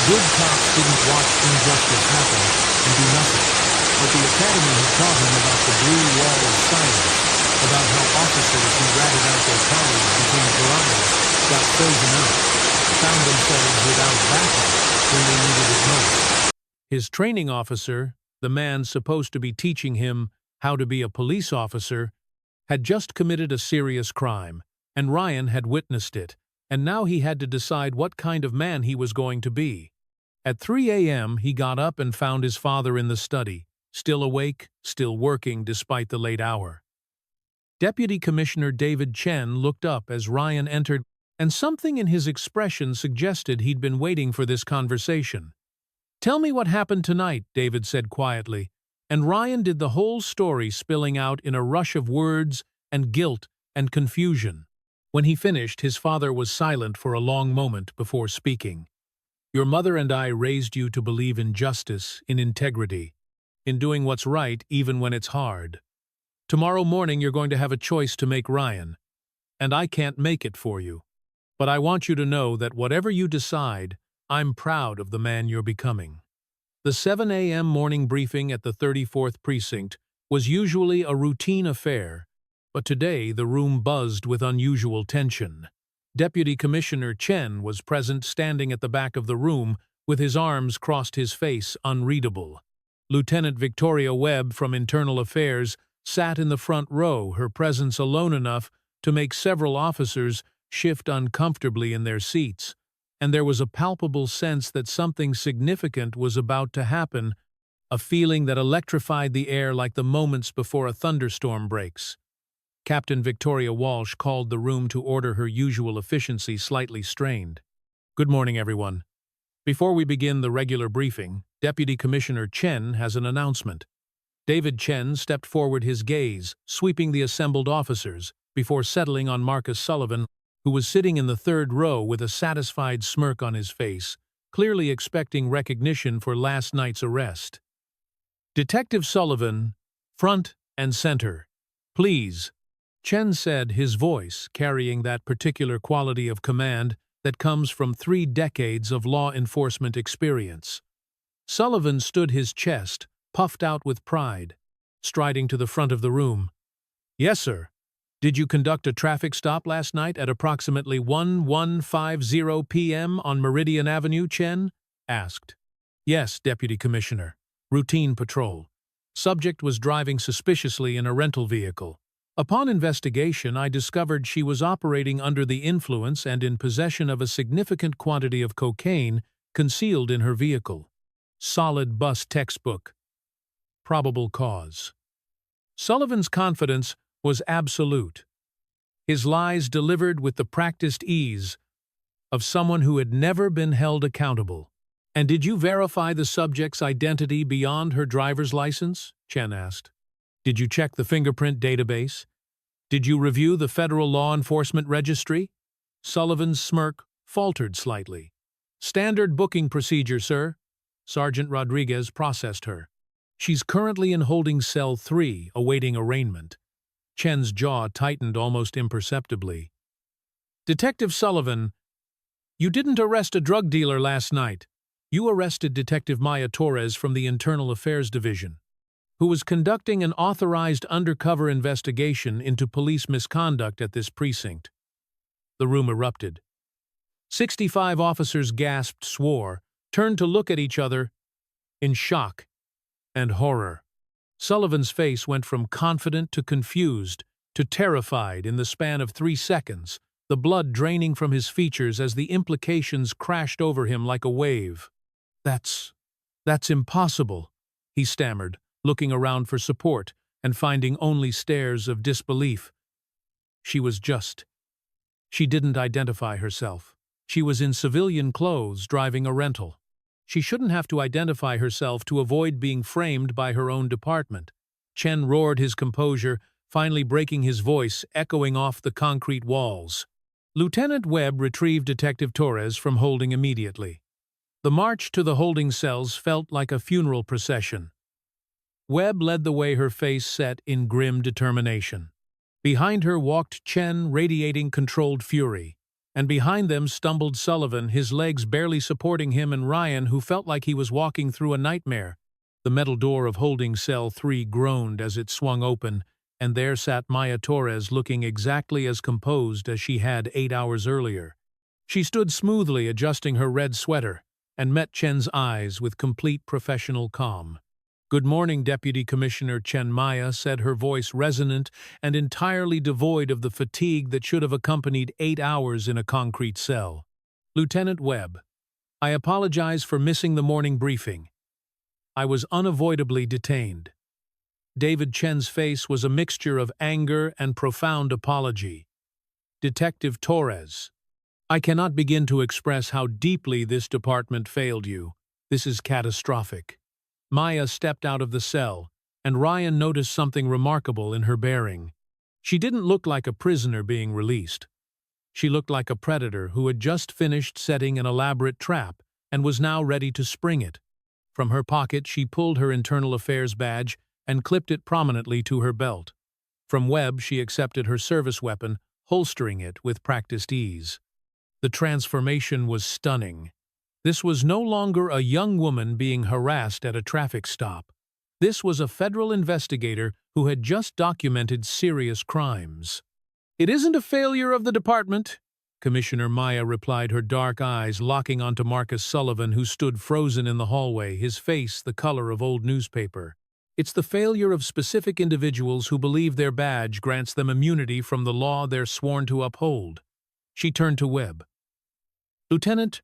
Good cops didn't watch injustice happen and do nothing. But the academy had taught him about the blue wall of silence, about how officers who ratted out their colleagues became pariahs, got frozen out, found themselves without backup when they needed it most. His training officer, the man supposed to be teaching him how to be a police officer, had just committed a serious crime, and Ryan had witnessed it, and now he had to decide what kind of man he was going to be. At 3 a.m., he got up and found his father in the study, still awake, still working despite the late hour. Deputy Commissioner David Chen looked up as Ryan entered, and something in his expression suggested he'd been waiting for this conversation. "Tell me what happened tonight," David said quietly, and Ryan did the whole story, spilling out in a rush of words and guilt and confusion. When he finished, his father was silent for a long moment before speaking. "Your mother and I raised you to believe in justice, in integrity, in doing what's right even when it's hard. Tomorrow morning you're going to have a choice to make, Ryan, and I can't make it for you. But I want you to know that whatever you decide, I'm proud of the man you're becoming." The 7 a.m. morning briefing at the 34th Precinct was usually a routine affair, but today the room buzzed with unusual tension. Deputy Commissioner Chen was present, standing at the back of the room, with his arms crossed, his face unreadable. Lieutenant Victoria Webb from Internal Affairs sat in the front row, her presence alone enough to make several officers shift uncomfortably in their seats, and there was a palpable sense that something significant was about to happen, a feeling that electrified the air like the moments before a thunderstorm breaks. Captain Victoria Walsh called the room to order, her usual efficiency slightly strained. "Good morning, everyone. Before we begin the regular briefing, Deputy Commissioner Chen has an announcement." David Chen stepped forward, his gaze sweeping the assembled officers, before settling on Marcus Sullivan, who was sitting in the third row with a satisfied smirk on his face, clearly expecting recognition for last night's arrest. "Detective Sullivan, front and center, please," Chen said, his voice carrying that particular quality of command that comes from 3 decades of law enforcement experience. Sullivan stood, his chest puffed out with pride, striding to the front of the room. "Yes, sir. Did you conduct a traffic stop last night at approximately 1150 p.m. on Meridian Avenue?" Chen asked. "Yes, Deputy Commissioner. Routine patrol. Subject was driving suspiciously in a rental vehicle. Upon investigation, I discovered she was operating under the influence and in possession of a significant quantity of cocaine concealed in her vehicle. Solid bus textbook. Probable cause." Sullivan's confidence was absolute. His lies delivered with the practiced ease of someone who had never been held accountable. "And did you verify the subject's identity beyond her driver's license?" Chen asked. "Did you check the fingerprint database? Did you review the Federal Law Enforcement Registry?" Sullivan's smirk faltered slightly. "Standard booking procedure, sir." Sergeant Rodriguez processed her. "She's currently in holding cell 3, awaiting arraignment." Chen's jaw tightened almost imperceptibly. "Detective Sullivan, you didn't arrest a drug dealer last night. You arrested Detective Maya Torres from the Internal Affairs Division, who was conducting an authorized undercover investigation into police misconduct at this precinct." The room erupted. 65 officers gasped, swore, turned to look at each other in shock and horror. Sullivan's face went from confident to confused to terrified in the span of 3 seconds, the blood draining from his features as the implications crashed over him like a wave. That's impossible," he stammered, looking around for support and finding only stares of disbelief. She didn't identify herself. She was in civilian clothes, driving a rental. She shouldn't have to identify herself to avoid being framed by her own department. Chen roared, his composure finally breaking, his voice echoing off the concrete walls. Lieutenant Webb retrieved Detective Torres from holding immediately. The march to the holding cells felt like a funeral procession. Webb led the way, her face set in grim determination. Behind her walked Chen, radiating controlled fury, and behind them stumbled Sullivan, his legs barely supporting him, and Ryan, who felt like he was walking through a nightmare. The metal door of holding cell 3 groaned as it swung open, and there sat Maya Torres, looking exactly as composed as she had 8 hours earlier. She stood smoothly, adjusting her red sweater, and met Chen's eyes with complete professional calm. "Good morning, Deputy Commissioner Chen," Maya said, her voice resonant and entirely devoid of the fatigue that should have accompanied 8 hours in a concrete cell. "Lieutenant Webb, I apologize for missing the morning briefing. I was unavoidably detained." David Chen's face was a mixture of anger and profound apology. "Detective Torres, I cannot begin to express how deeply this department failed you. This is catastrophic." Maya stepped out of the cell, and Ryan noticed something remarkable in her bearing. She didn't look like a prisoner being released. She looked like a predator who had just finished setting an elaborate trap and was now ready to spring it. From her pocket, she pulled her internal affairs badge and clipped it prominently to her belt. From Webb, she accepted her service weapon, holstering it with practiced ease. The transformation was stunning. This was no longer a young woman being harassed at a traffic stop. This was a federal investigator who had just documented serious crimes. "It isn't a failure of the department," Commissioner Maya replied, her dark eyes locking onto Marcus Sullivan, who stood frozen in the hallway, his face the color of old newspaper. "It's the failure of specific individuals who believe their badge grants them immunity from the law they're sworn to uphold." She turned to Webb. "Lieutenant,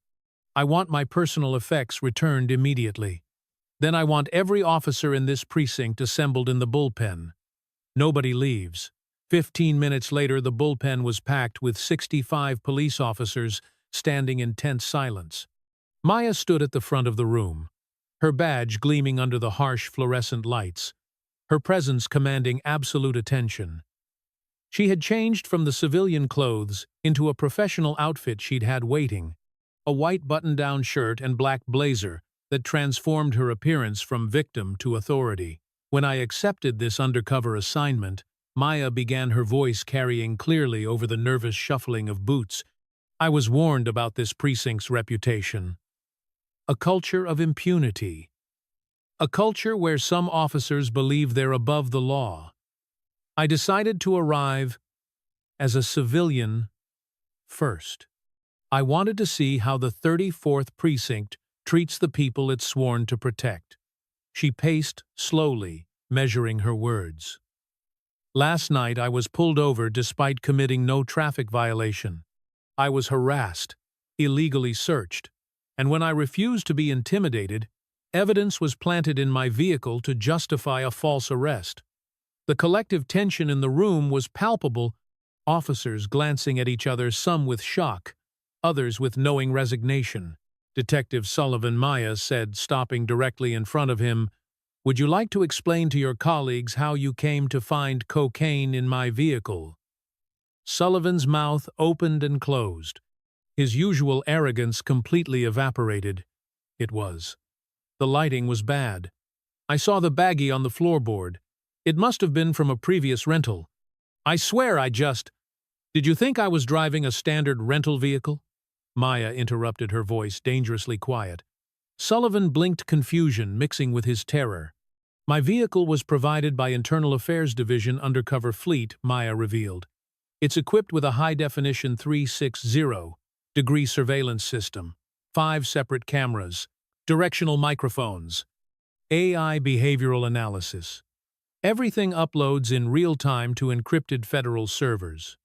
I want my personal effects returned immediately. Then I want every officer in this precinct assembled in the bullpen. Nobody leaves." 15 minutes later, the bullpen was packed with 65 police officers standing in tense silence. Maya stood at the front of the room, her badge gleaming under the harsh fluorescent lights, her presence commanding absolute attention. She had changed from the civilian clothes into a professional outfit she'd had waiting, a white button-down shirt and black blazer that transformed her appearance from victim to authority. "When I accepted this undercover assignment," Maya began, her voice carrying clearly over the nervous shuffling of boots, "I was warned about this precinct's reputation. A culture of impunity. A culture where some officers believe they're above the law. I decided to arrive as a civilian first. I wanted to see how the 34th Precinct treats the people it's sworn to protect." She paced slowly, measuring her words. "Last night I was pulled over despite committing no traffic violation. I was harassed, illegally searched, and when I refused to be intimidated, evidence was planted in my vehicle to justify a false arrest. The collective tension in the room was palpable, officers glancing at each other, some with shock, others with knowing resignation. Detective Sullivan," Maya said, stopping directly in front of him, "would you like to explain to your colleagues how you came to find cocaine in my vehicle?" Sullivan's mouth opened and closed. His usual arrogance completely evaporated. It was. "The lighting was bad. I saw the baggie on the floorboard. It must have been from a previous rental. I swear I just—" "Did you think I was driving a standard rental vehicle?" Maya interrupted, her voice dangerously quiet. Sullivan blinked, confusion mixing with his terror. "My vehicle was provided by Internal Affairs Division Undercover Fleet," Maya revealed. "It's equipped with a high-definition 360-degree surveillance system, 5 separate cameras, directional microphones, AI behavioral analysis. Everything uploads in real time to encrypted federal servers.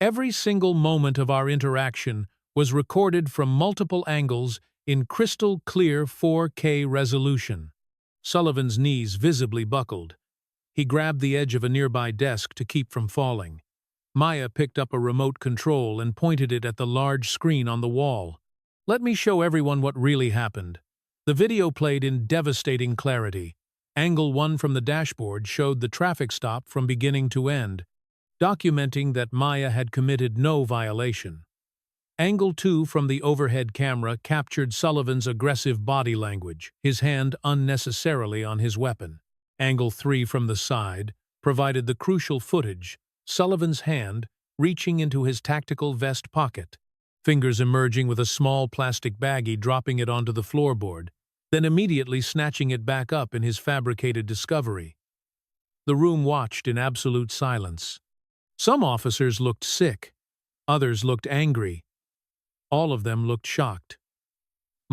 Every single moment of our interaction was recorded from multiple angles in crystal-clear 4K resolution." Sullivan's knees visibly buckled. He grabbed the edge of a nearby desk to keep from falling. Maya picked up a remote control and pointed it at the large screen on the wall. "Let me show everyone what really happened." The video played in devastating clarity. Angle 1 from the dashboard showed the traffic stop from beginning to end, documenting that Maya had committed no violation. Angle 2 from the overhead camera captured Sullivan's aggressive body language, his hand unnecessarily on his weapon. Angle 3 from the side provided the crucial footage, Sullivan's hand reaching into his tactical vest pocket, fingers emerging with a small plastic baggie, dropping it onto the floorboard, then immediately snatching it back up in his fabricated discovery. The room watched in absolute silence. Some officers looked sick, others looked angry. All of them looked shocked.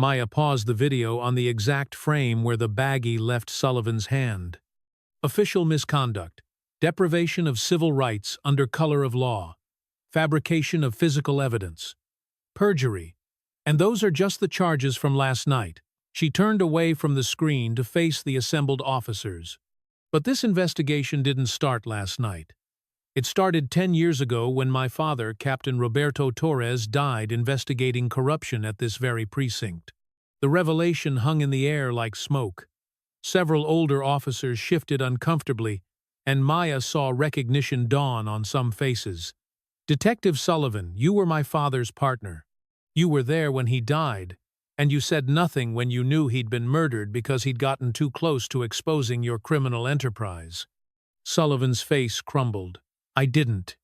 Maya paused the video on the exact frame where the baggie left Sullivan's hand. Official misconduct, deprivation of civil rights under color of law, fabrication of physical evidence, perjury. And those are just the charges from last night. She turned away from the screen to face the assembled officers. But this investigation didn't start last night. It started 10 years ago when my father, Captain Roberto Torres, died investigating corruption at this very precinct. The revelation hung in the air like smoke. Several older officers shifted uncomfortably, and Maya saw recognition dawn on some faces. "Detective Sullivan, you were my father's partner. You were there when he died, and you said nothing when you knew he'd been murdered because he'd gotten too close to exposing your criminal enterprise." Sullivan's face crumbled. "I didn't.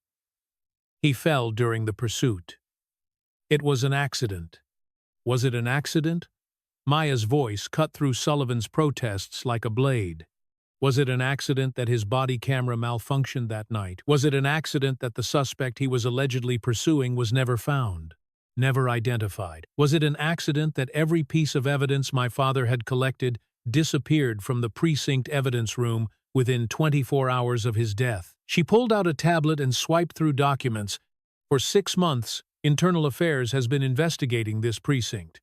He fell during the pursuit. It was an accident." Was it an accident? Maya's voice cut through Sullivan's protests like a blade. Was it an accident that his body camera malfunctioned that night? Was it an accident that the suspect he was allegedly pursuing was never found, never identified? Was it an accident that every piece of evidence my father had collected disappeared from the precinct evidence room within 24 hours of his death? She pulled out a tablet and swiped through documents. For 6 months, Internal Affairs has been investigating this precinct.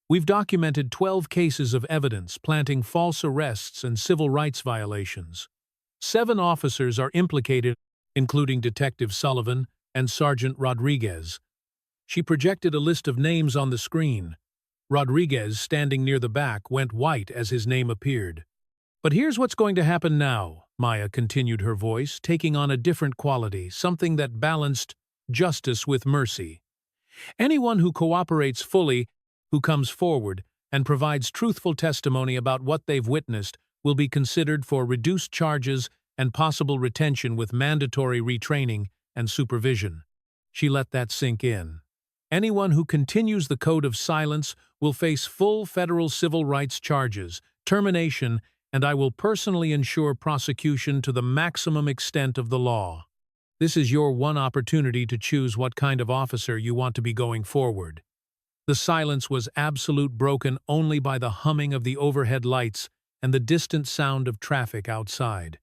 We've documented 12 cases of evidence planting false arrests and civil rights violations. 7 officers are implicated, including Detective Sullivan and Sergeant Rodriguez. She projected a list of names on the screen. Rodriguez, standing near the back, went white as his name appeared. "But here's what's going to happen now," Maya continued, her voice taking on a different quality, something that balanced justice with mercy. "Anyone who cooperates fully, who comes forward and provides truthful testimony about what they've witnessed, will be considered for reduced charges and possible retention with mandatory retraining and supervision." She let that sink in. "Anyone who continues the code of silence will face full federal civil rights charges, termination, and I will personally ensure prosecution to the maximum extent of the law. This is your one opportunity to choose what kind of officer you want to be going forward." The silence was absolute, broken only by the humming of the overhead lights and the distant sound of traffic outside.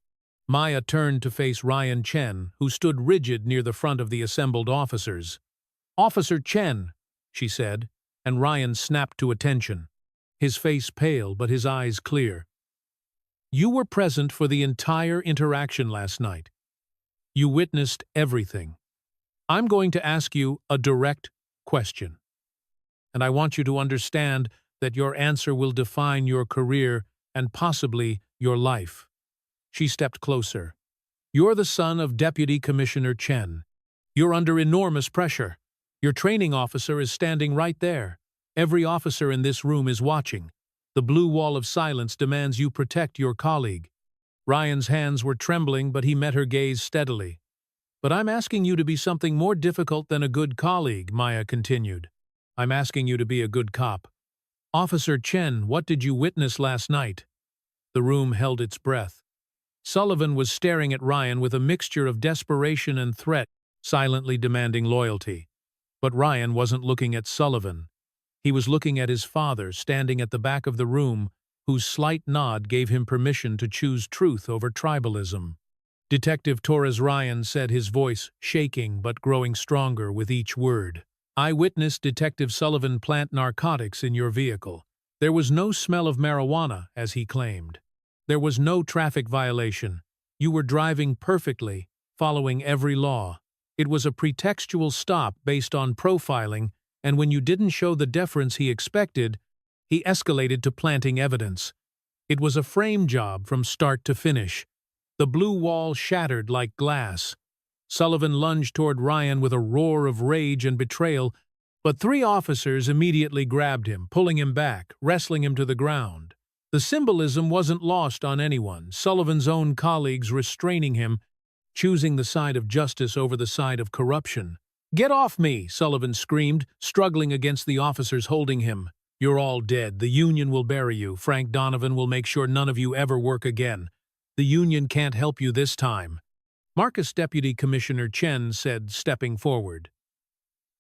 Maya turned to face Ryan Chen, who stood rigid near the front of the assembled officers. "Officer Chen," she said, and Ryan snapped to attention. His face pale but his eyes clear. "You were present for the entire interaction last night. You witnessed everything. I'm going to ask you a direct question. And I want you to understand that your answer will define your career and possibly your life." She stepped closer. "You're the son of Deputy Commissioner Chen. You're under enormous pressure. Your training officer is standing right there. Every officer in this room is watching. The blue wall of silence demands you protect your colleague." Ryan's hands were trembling, but he met her gaze steadily. "But I'm asking you to be something more difficult than a good colleague," Maya continued. "I'm asking you to be a good cop. Officer Chen, what did you witness last night?" The room held its breath. Sullivan was staring at Ryan with a mixture of desperation and threat, silently demanding loyalty. But Ryan wasn't looking at Sullivan. He was looking at his father, standing at the back of the room, whose slight nod gave him permission to choose truth over tribalism. "Detective Torres," Ryan said, his voice shaking but growing stronger with each word. "I witnessed Detective Sullivan plant narcotics in your vehicle. There was no smell of marijuana, as he claimed. There was no traffic violation. You were driving perfectly, following every law. It was a pretextual stop based on profiling, and when you didn't show the deference he expected, he escalated to planting evidence. It was a frame job from start to finish. The blue wall shattered like glass." Sullivan lunged toward Ryan with a roar of rage and betrayal, but 3 officers immediately grabbed him, pulling him back, wrestling him to the ground. The symbolism wasn't lost on anyone, Sullivan's own colleagues restraining him, choosing the side of justice over the side of corruption. "Get off me!" Sullivan screamed, struggling against the officers holding him. "You're all dead. The union will bury you. Frank Donovan will make sure none of you ever work again. The union can't help you this time." Marcus Deputy Commissioner Chen said, stepping forward.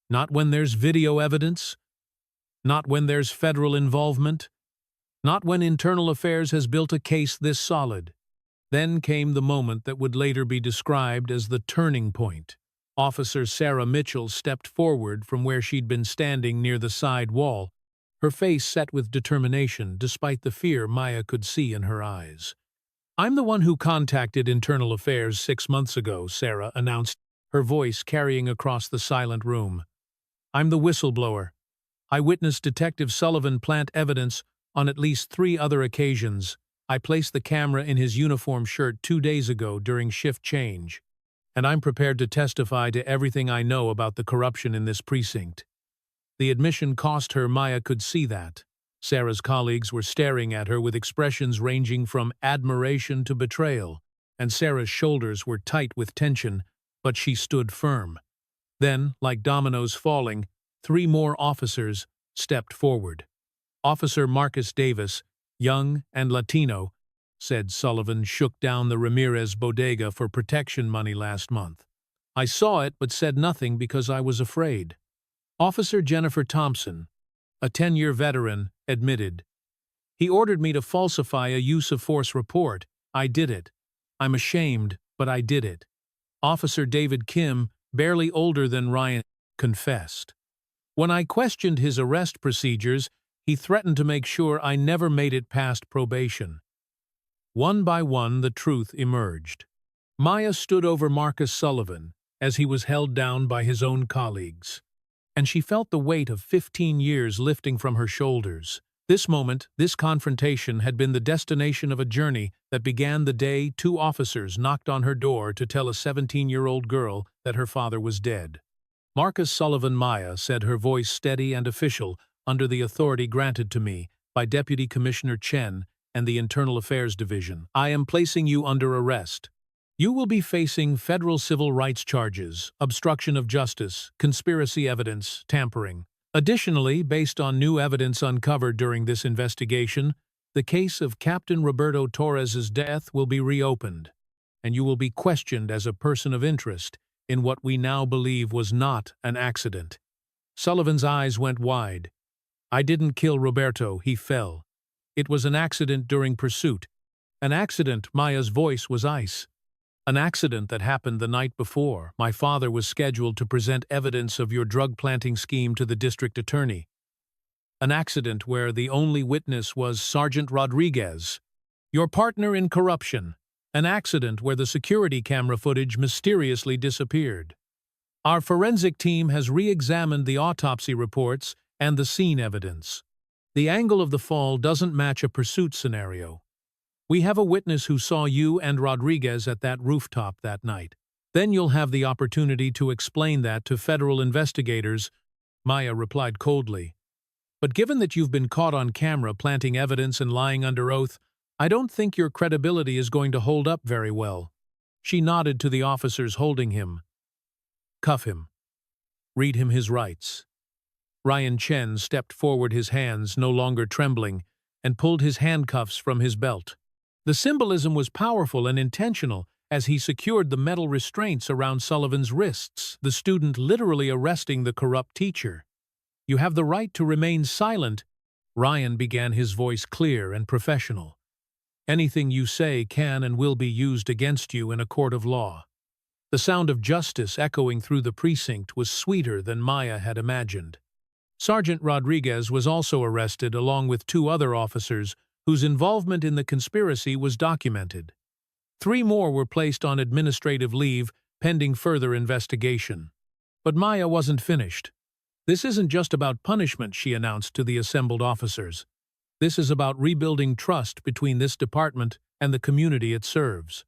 "Not when there's video evidence?" Not when there's federal involvement. Not when Internal Affairs has built a case this solid. Then came the moment that would later be described as the turning point. Officer Sarah Mitchell stepped forward from where she'd been standing near the side wall, her face set with determination despite the fear Maya could see in her eyes. "I'm the one who contacted Internal Affairs 6 months ago," Sarah announced, her voice carrying across the silent room. "I'm the whistleblower. I witnessed Detective Sullivan plant evidence on at least 3 other occasions. I placed the camera in his uniform shirt 2 days ago during shift change, and I'm prepared to testify to everything I know about the corruption in this precinct." The admission cost her. Maya could see that. Sarah's colleagues were staring at her with expressions ranging from admiration to betrayal, and Sarah's shoulders were tight with tension, but she stood firm. Then, like dominoes falling, 3 more officers stepped forward. Officer Marcus Davis, young and Latino, said Sullivan shook down the Ramirez bodega for protection money last month. "I saw it but said nothing because I was afraid." Officer Jennifer Thompson, a 10-year veteran, admitted, "He ordered me to falsify a use of force report. I did it. I'm ashamed, but I did it." Officer David Kim, barely older than Ryan, confessed, "When I questioned his arrest procedures, he threatened to make sure I never made it past probation." One by one, the truth emerged. Maya stood over Marcus Sullivan as he was held down by his own colleagues, and she felt the weight of 15 years lifting from her shoulders. This moment, this confrontation, had been the destination of a journey that began the day 2 officers knocked on her door to tell a 17-year-old girl that her father was dead. "Marcus Sullivan," Maya said, her voice steady and official, "under the authority granted to me by Deputy Commissioner Chen and the Internal Affairs Division, I am placing you under arrest. You will be facing federal civil rights charges, obstruction of justice, conspiracy evidence, tampering. Additionally, based on new evidence uncovered during this investigation, the case of Captain Roberto Torres' death will be reopened, and you will be questioned as a person of interest in what we now believe was not an accident." Sullivan's eyes went wide. "I didn't kill Roberto, he fell. It was an accident during pursuit." "An accident," Maya's voice was ice. "An accident that happened the night before. My father was scheduled to present evidence of your drug-planting scheme to the district attorney. An accident where the only witness was Sergeant Rodriguez, your partner in corruption. An accident where the security camera footage mysteriously disappeared. Our forensic team has re-examined the autopsy reports and the scene evidence. The angle of the fall doesn't match a pursuit scenario. We have a witness who saw you and Rodriguez at that rooftop that night. Then you'll have the opportunity to explain that to federal investigators," Maya replied coldly. "But given that you've been caught on camera planting evidence and lying under oath, I don't think your credibility is going to hold up very well." She nodded to the officers holding him. "Cuff him. Read him his rights." Ryan Chen stepped forward, his hands no longer trembling, and pulled his handcuffs from his belt. The symbolism was powerful and intentional as he secured the metal restraints around Sullivan's wrists, the student literally arresting the corrupt teacher. "You have the right to remain silent," Ryan began, his voice clear and professional. "Anything you say can and will be used against you in a court of law." The sound of justice echoing through the precinct was sweeter than Maya had imagined. Sergeant Rodriguez was also arrested along with 2 other officers whose involvement in the conspiracy was documented. 3 more were placed on administrative leave pending further investigation. But Maya wasn't finished. "This isn't just about punishment," she announced to the assembled officers. "This is about rebuilding trust between this department and the community it serves.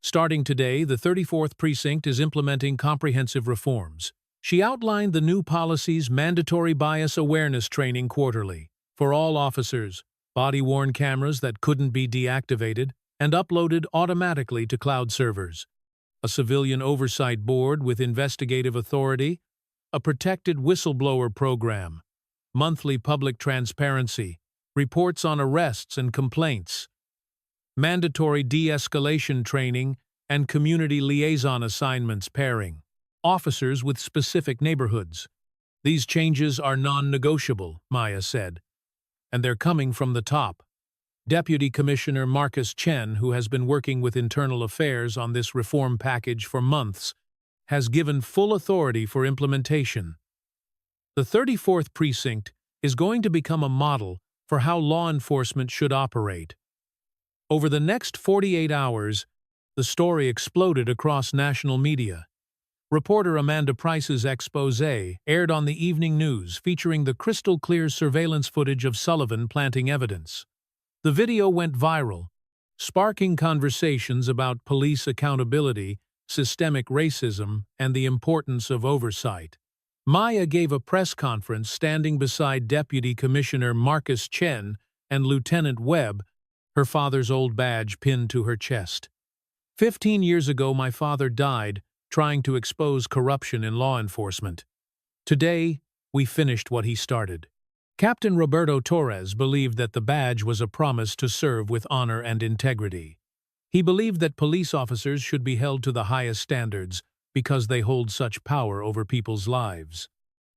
Starting today, the 34th Precinct is implementing comprehensive reforms." She outlined the new policies: mandatory bias awareness training quarterly for all officers, body-worn cameras that couldn't be deactivated and uploaded automatically to cloud servers, a civilian oversight board with investigative authority, a protected whistleblower program, monthly public transparency, reports on arrests and complaints, mandatory de-escalation training, and community liaison assignments pairing officers with specific neighborhoods. These changes are non-negotiable, Maya said, and they're coming from the top. Deputy Commissioner Marcus Chen, who has been working with Internal Affairs on this reform package for months, has given full authority for implementation. The 34th Precinct is going to become a model for how law enforcement should operate. Over the next 48 hours, the story exploded across national media. Reporter Amanda Price's exposé aired on the evening news featuring the crystal-clear surveillance footage of Sullivan planting evidence. The video went viral, sparking conversations about police accountability, systemic racism, and the importance of oversight. Maya gave a press conference standing beside Deputy Commissioner Marcus Chen and Lieutenant Webb, her father's old badge pinned to her chest. 15 years ago, my father died trying to expose corruption in law enforcement. Today, we finished what he started. Captain Roberto Torres believed that the badge was a promise to serve with honor and integrity. He believed that police officers should be held to the highest standards because they hold such power over people's lives.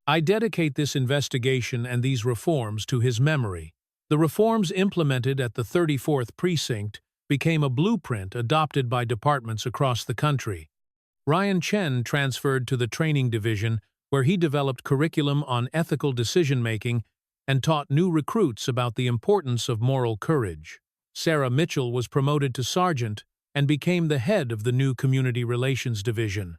I dedicate this investigation and these reforms to his memory. The reforms implemented at the 34th Precinct became a blueprint adopted by departments across the country. Ryan Chen transferred to the training division, where he developed curriculum on ethical decision-making and taught new recruits about the importance of moral courage. Sarah Mitchell was promoted to sergeant and became the head of the new Community Relations Division.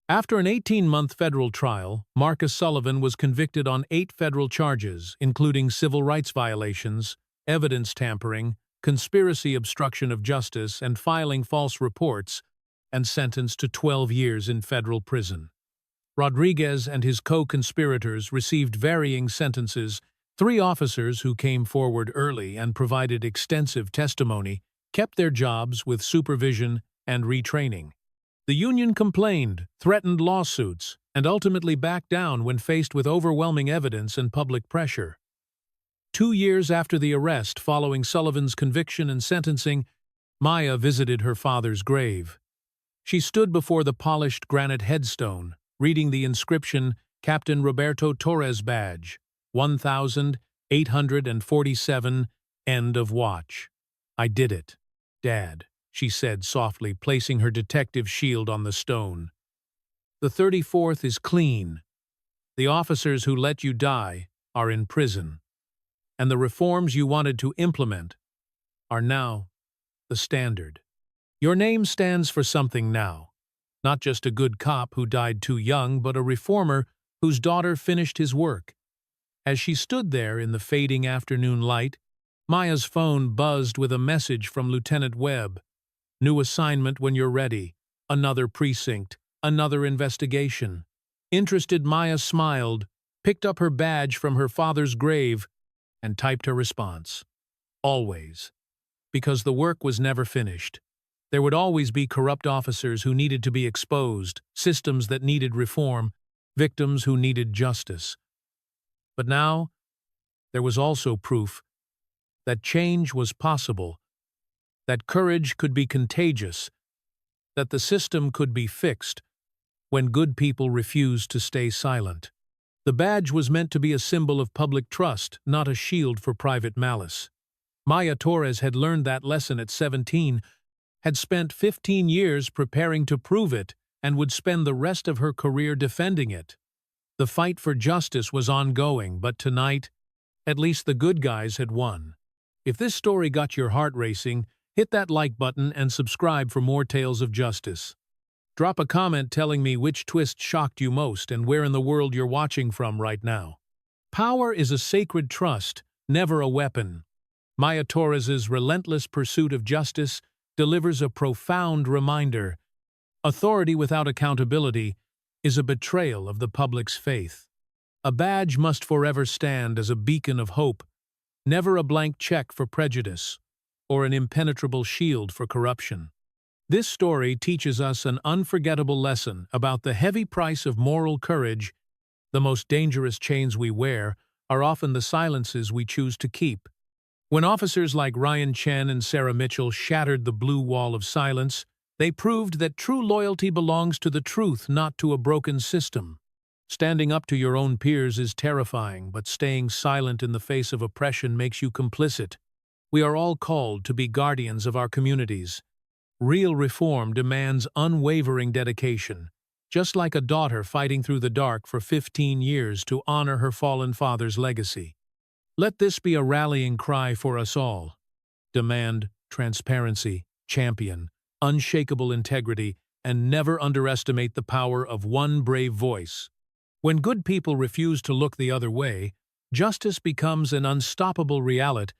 After an 18-month federal trial, Marcus Sullivan was convicted on 8 federal charges, including civil rights violations, evidence tampering, conspiracy obstruction of justice, and filing false reports, and sentenced to 12 years in federal prison. Rodriguez and his co-conspirators received varying sentences. 3 officers who came forward early and provided extensive testimony kept their jobs with supervision and retraining. The union complained, threatened lawsuits, and ultimately backed down when faced with overwhelming evidence and public pressure. 2 years after the arrest following Sullivan's conviction and sentencing, Maya visited her father's grave. She stood before the polished granite headstone, reading the inscription, Captain Roberto Torres badge, 1847, end of watch. I did it, Dad, she said softly, placing her detective shield on the stone. The 34th is clean. The officers who let you die are in prison. And the reforms you wanted to implement are now the standard. Your name stands for something now. Not just a good cop who died too young, but a reformer whose daughter finished his work. As she stood there in the fading afternoon light, Maya's phone buzzed with a message from Lieutenant Webb. New assignment when you're ready. Another precinct. Another investigation. Interested, Maya smiled, picked up her badge from her father's grave, and typed her response. Always. Because the work was never finished. There would always be corrupt officers who needed to be exposed, systems that needed reform, victims who needed justice. But now, there was also proof that change was possible, that courage could be contagious, that the system could be fixed when good people refused to stay silent. The badge was meant to be a symbol of public trust, not a shield for private malice. Maya Torres had learned that lesson at 17, had spent 15 years preparing to prove it, and would spend the rest of her career defending it. The fight for justice was ongoing, but tonight, at least the good guys had won. If this story got your heart racing, hit that like button and subscribe for more tales of justice. Drop a comment telling me which twist shocked you most and where in the world you're watching from right now. Power is a sacred trust, never a weapon. Maya Torres's relentless pursuit of justice delivers a profound reminder. Authority without accountability is a betrayal of the public's faith. A badge must forever stand as a beacon of hope, never a blank check for prejudice, or an impenetrable shield for corruption. This story teaches us an unforgettable lesson about the heavy price of moral courage. The most dangerous chains we wear are often the silences we choose to keep. When officers like Ryan Chen and Sarah Mitchell shattered the blue wall of silence, they proved that true loyalty belongs to the truth, not to a broken system. Standing up to your own peers is terrifying, but staying silent in the face of oppression makes you complicit. We are all called to be guardians of our communities. Real reform demands unwavering dedication, just like a daughter fighting through the dark for 15 years to honor her fallen father's legacy. Let this be a rallying cry for us all. Demand transparency, champion unshakable integrity, and never underestimate the power of one brave voice. When good people refuse to look the other way, justice becomes an unstoppable reality